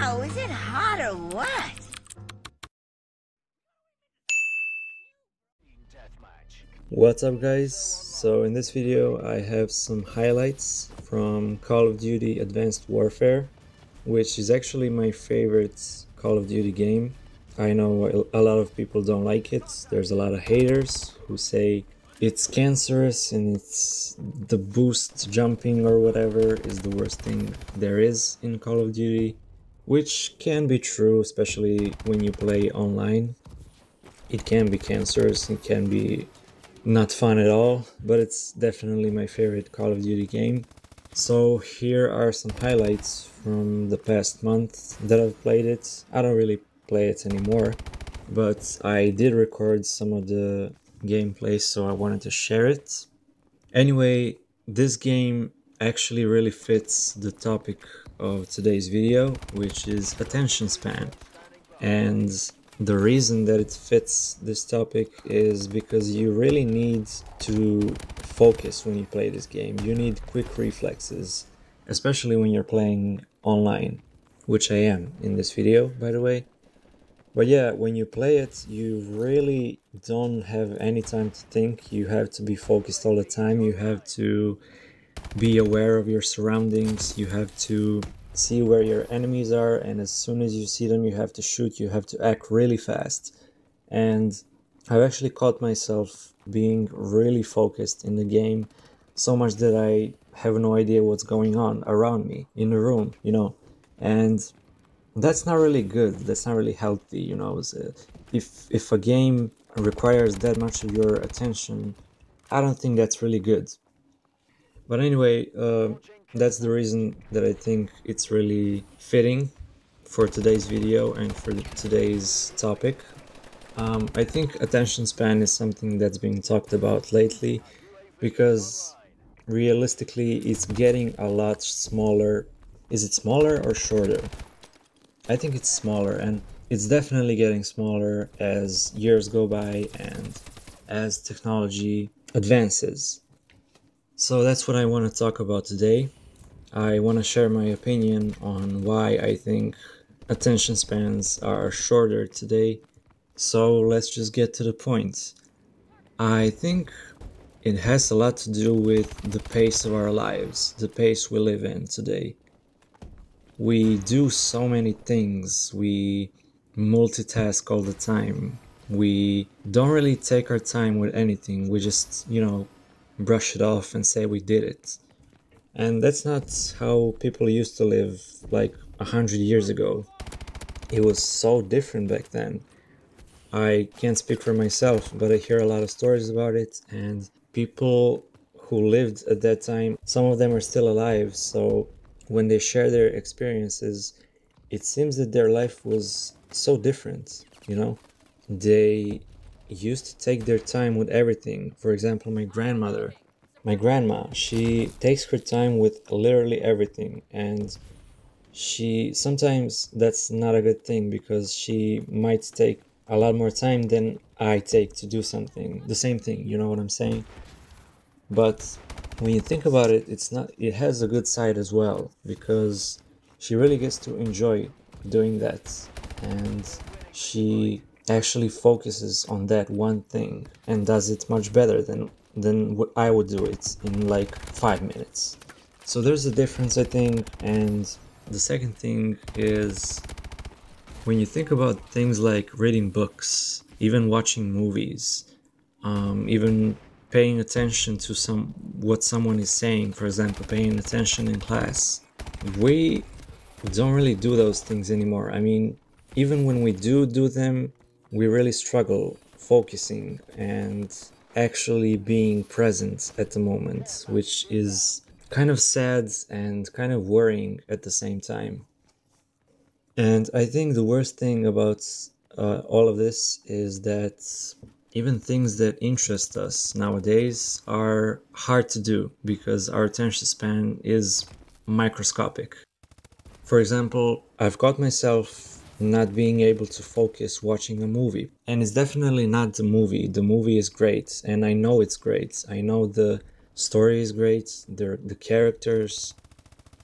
Whoa, is it hot or what? What's up guys? So in this video I have some highlights from Call of Duty Advanced Warfare, which is actually my favorite Call of Duty game. I know a lot of people don't like it. There's a lot of haters who say it's cancerous and it's the boost jumping or whatever is the worst thing there is in Call of Duty, which can be true, especially when you play online. It can be cancerous, it can be not fun at all, but it's definitely my favorite Call of Duty game. So here are some highlights from the past month that I've played it. I don't really play it anymore, but I did record some of the gameplay, so I wanted to share it. Anyway, this game actually really fits the topic of today's video, which is attention span. And the reason that it fits this topic is because you really need to focus when you play this game. You need quick reflexes, especially when you're playing online, which I am in this video, by the way. But yeah, when you play it, you really don't have any time to think. You have to be focused all the time. You have to be aware of your surroundings. You have to see where your enemies are, and as soon as you see them you have to shoot. You have to act really fast, and I've actually caught myself being really focused in the game, so much that I have no idea what's going on around me in the room, you know. And that's not really good, that's not really healthy, you know. If a game requires that much of your attention, I don't think that's really good. But anyway, that's the reason that I think it's really fitting for today's video and for today's topic. I think attention span is something that's being talked about lately because realistically it's getting a lot smaller. Is it smaller or shorter? I think it's smaller, and it's definitely getting smaller as years go by and as technology advances. So that's what I want to talk about today. I want to share my opinion on why I think attention spans are shorter today. So let's just get to the point. I think it has a lot to do with the pace of our lives, the pace we live in today. We do so many things, we multitask all the time. We don't really take our time with anything, we just, you know, brush it off and say we did it. And that's not how people used to live like 100 years ago. It was so different back then. I can't speak for myself, but I hear a lot of stories about it, and people who lived at that time, some of them are still alive, so when they share their experiences, it seems that their life was so different, you know? They used to take their time with everything. For example, my grandma, she takes her time with literally everything, and she sometimes that's not a good thing because she might take a lot more time than I take to do something, the same thing, you know what I'm saying? But when you think about it, it has a good side as well, because she really gets to enjoy doing that, and she actually focuses on that one thing and does it much better than what I would do it in like 5 minutes. So there's a difference, I think. And the second thing is, when you think about things like reading books, even watching movies, even paying attention to what someone is saying, for example, paying attention in class, we don't really do those things anymore. I mean, even when we do them, we really struggle focusing and actually being present at the moment, which is kind of sad and kind of worrying at the same time. And I think the worst thing about all of this is that even things that interest us nowadays are hard to do because our attention span is microscopic. For example, I've caught myself not being able to focus watching a movie. And it's definitely not the movie. The movie is great, and I know it's great. I know the story is great, the characters,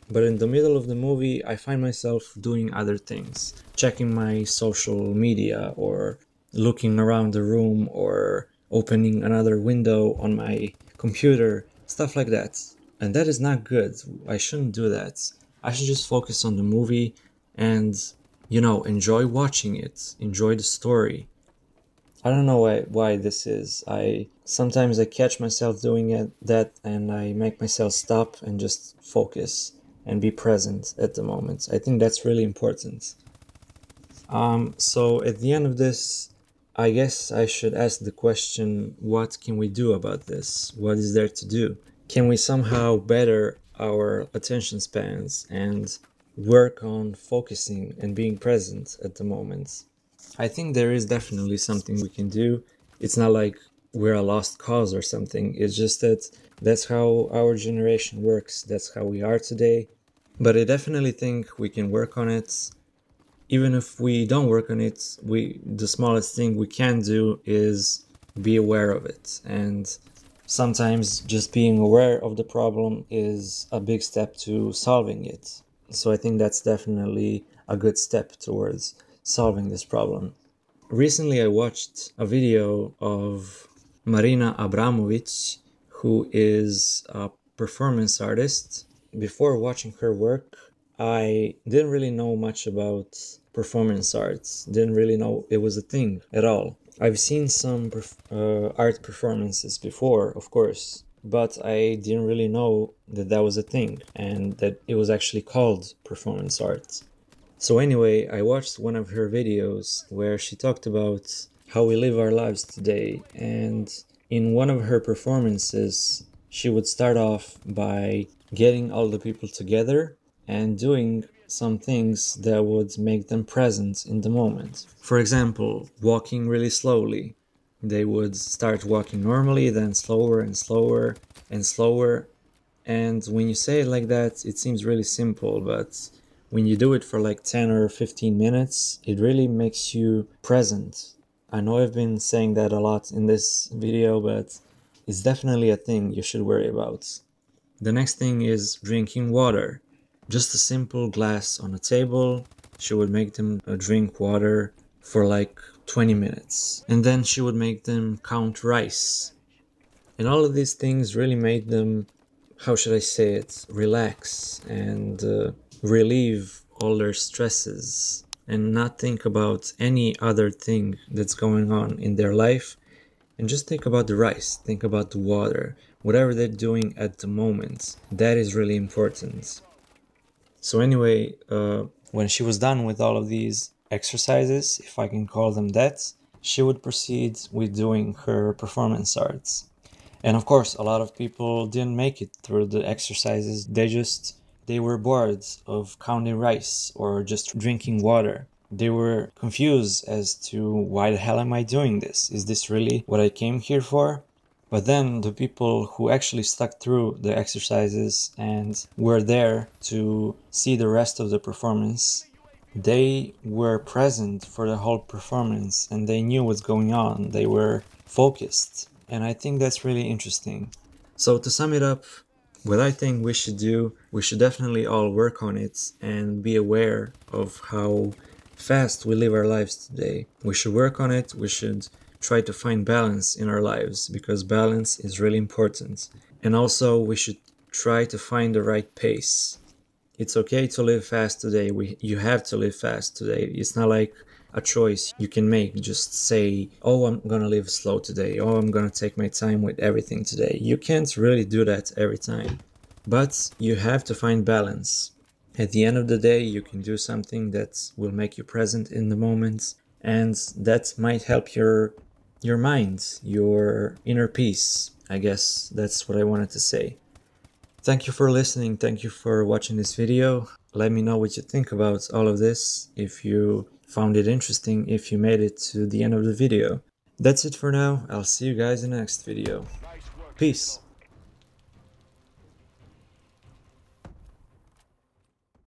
But in the middle of the movie, I find myself doing other things, checking my social media or looking around the room or opening another window on my computer, stuff like that. And that is not good. I shouldn't do that. I should just focus on the movie and, enjoy watching it, enjoy the story. I don't know why this is. Sometimes I catch myself doing that, and I make myself stop and just focus and be present at the moment. I think that's really important. So at the end of this, I guess I should ask the question, what can we do about this? What is there to do? Can we somehow better our attention spans and work on focusing and being present at the moment? I think there is definitely something we can do. It's not like we're a lost cause or something. It's just that that's how our generation works. That's how we are today. But I definitely think we can work on it. Even if we don't work on it, the smallest thing we can do is be aware of it. And sometimes just being aware of the problem is a big step to solving it. So I think that's definitely a good step towards solving this problem. Recently I watched a video of Marina Abramovic, who is a performance artist. Before watching her work, I didn't really know much about performance arts, didn't really know it was a thing at all. I've seen some art performances before, of course, but I didn't really know that that was a thing and that it was actually called performance art. So anyway, I watched one of her videos where she talked about how we live our lives today, and in one of her performances, she would start off by getting all the people together and doing some things that would make them present in the moment. For example, walking really slowly. They would start walking normally, then slower and slower and slower. And when you say it like that, it seems really simple, but when you do it for like 10 or 15 minutes, it really makes you present. I know I've been saying that a lot in this video, but it's definitely a thing you should worry about. The next thing is drinking water. Just a simple glass on a table. She would make them drink water for like 20 minutes. And then she would make them count rice. And all of these things really made them, how should I say it, relax and relieve all their stresses and not think about any other thing that's going on in their life, and just think about the rice, think about the water, whatever they're doing at the moment. That is really important. So anyway, when she was done with all of these exercises, if I can call them that, she would proceed with doing her performance arts. And of course, a lot of people didn't make it through the exercises. They were bored of counting rice or just drinking water. They were confused as to why the hell am I doing this? Is this really what I came here for? But then the people who actually stuck through the exercises and were there to see the rest of the performance, they were present for the whole performance and they knew what's going on. They were focused. And I think that's really interesting. So to sum it up, what I think we should do, we should definitely all work on it and be aware of how fast we live our lives today. We should work on it. We should try to find balance in our lives because balance is really important. And also we should try to find the right pace. It's okay to live fast today. You have to live fast today. It's not like a choice you can make. Just say, oh, I'm gonna live slow today. Oh, I'm gonna take my time with everything today. You can't really do that every time. But you have to find balance. At the end of the day, you can do something that will make you present in the moment, and that might help your mind, your inner peace. I guess that's what I wanted to say. Thank you for listening. Thank you for watching this video. Let me know what you think about all of this, if you found it interesting, if you made it to the end of the video. That's it for now. I'll see you guys in the next video. Peace.